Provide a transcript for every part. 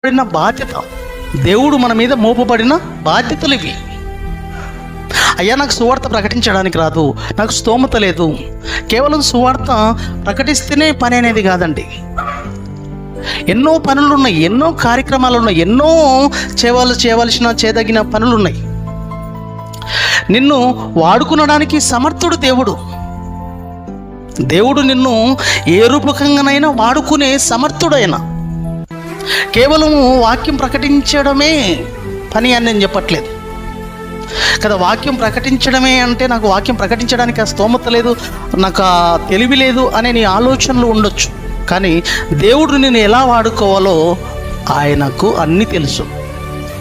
పడిన బాధ్యత, దేవుడు మన మీద మోపబడిన బాధ్యతలు ఇవి. అయ్యా నాకు సువార్త ప్రకటించడానికి రాదు, నాకు స్తోమత లేదు. కేవలం సువార్త ప్రకటిస్తేనే పని అనేది కాదండి. ఎన్నో పనులు ఉన్నాయి, ఎన్నో కార్యక్రమాలు ఉన్నాయి, ఎన్నో చేయదగిన పనులు ఉన్నాయి. నిన్ను వాడుకునడానికి సమర్థుడు దేవుడు. దేవుడు నిన్ను ఏ రూపకంగానైనా వాడుకునే సమర్థుడైన. కేవలం వాక్యం ప్రకటించడమే పని అని నేను చెప్పట్లేదు కదా. వాక్యం ప్రకటించడమే అంటే నాకు వాక్యం ప్రకటించడానికి ఆ స్తోమత లేదు, నాకు ఆ తెలివి లేదు అనే నీ ఆలోచనలు ఉండొచ్చు. కానీ దేవుడు నిన్ను ఎలా వాడుకోవాలో ఆయనకు అన్నీ తెలుసు,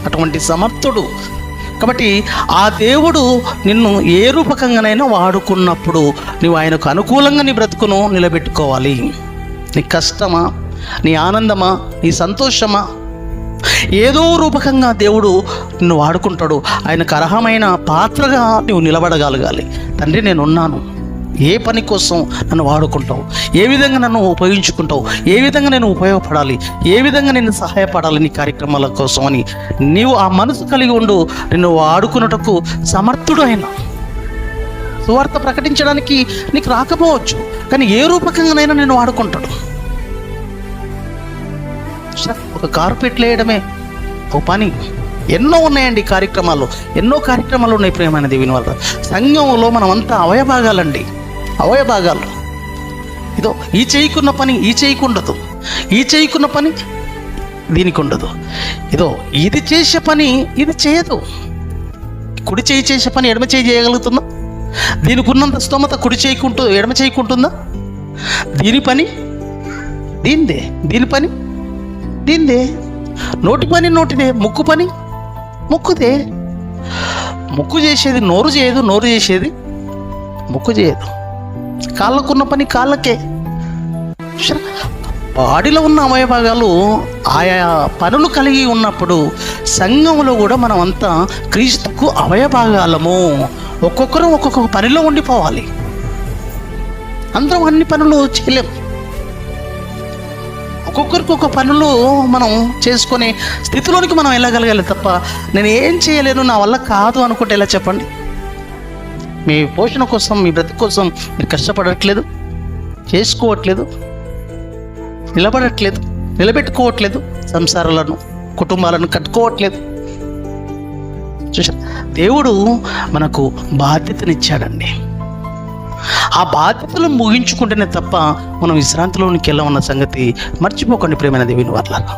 అటువంటి సమర్థుడు. కాబట్టి ఆ దేవుడు నిన్ను ఏ రూపకంగానైనా వాడుకున్నప్పుడు నువ్వు ఆయనకు అనుకూలంగా నీ బ్రతుకును నిలబెట్టుకోవాలి. నీ కష్టమా, నీ ఆనందమా, నీ సంతోషమా, ఏదో రూపకంగా దేవుడు నిన్ను వాడుకుంటాడు. ఆయనకు అర్హమైన పాత్రగా నువ్వు నిలబడగలగాలి. తండ్రి నేనున్నాను, ఏ పని కోసం నన్ను వాడుకుంటావు, ఏ విధంగా నన్ను ఉపయోగించుకుంటావు, ఏ విధంగా నేను ఉపయోగపడాలి, ఏ విధంగా నేను సహాయపడాలి నీ కార్యక్రమాల కోసం అని నీవు ఆ మనసు కలిగి ఉండు. నిన్ను వాడుకున్నటకు సమర్థుడు ఆయన. సువార్త ప్రకటించడానికి నీకు రాకపోవచ్చు, కానీ ఏ రూపకంగానైనా నేను వాడుకుంటాడు. ఒక కార్పెట్ వేయడమే ఒక పని. ఎన్నో ఉన్నాయండి కార్యక్రమాలు, ఎన్నో కార్యక్రమాలు ఉన్నాయి ప్రియమైన దేవుని వల్ల. సంఘంలో మనమంతా అవయభాగాలండి, అవయభాగాలు. ఇదో ఈ చేయకున్న పని ఈ చేయకుండదు, ఈ చేయకున్న పని దీనికి ఉండదు. ఇదో ఇది చేసే పని ఇది చేయదు. కుడి చేయి చేసే పని ఎడమ చేయి చేయగలుగుతుందా? దీనికి ఉన్నంత స్తోమత కుడి చేయకుంటూ ఎడమ చేయకుంటుందా? దీని పని దీందే, దీని పని దీందే. నోటి పని నోటిదే, ముక్కు పని ముక్కుదే. ముక్కు చేసేది నోరు చేయదు, నోరు చేసేది ముక్కు చేయదు. కాళ్ళకున్న పని కాళ్ళకే. బాడీలో ఉన్న అవయభాగాలు ఆయా పనులు కలిగి ఉన్నప్పుడు సంఘంలో కూడా మనం అంతా క్రీస్తుకు అవయభాగాలము. ఒక్కొక్కరు ఒక్కొక్క పనిలో ఉండిపోవాలి. అందరం అన్ని పనులు చేయలేం. ఒక్కొక్కరికి ఒక పనులు మనం చేసుకునే స్థితిలోనికి మనం వెళ్ళగలగాలి తప్ప నేను ఏం చేయలేను, నా వల్ల కాదు అనుకుంటే ఎలా చెప్పండి? మీ పోషణ కోసం, మీ బ్రతుకు కోసం మీరు కష్టపడట్లేదు, చేసుకోవట్లేదు, నిలబడట్లేదు, నిలబెట్టుకోవట్లేదు, సంసారాలను కుటుంబాలను కట్టుకోవట్లేదు. చూసా, దేవుడు మనకు బాధ్యతనిచ్చాడండి. ఆ బాధ్యతలు ముగించుకుంటేనే తప్ప మనం విశ్రాంతిలోనికి వెళ్ళమన్న సంగతి మర్చిపోకండి ప్రియమైన దేవుని వర్లారా.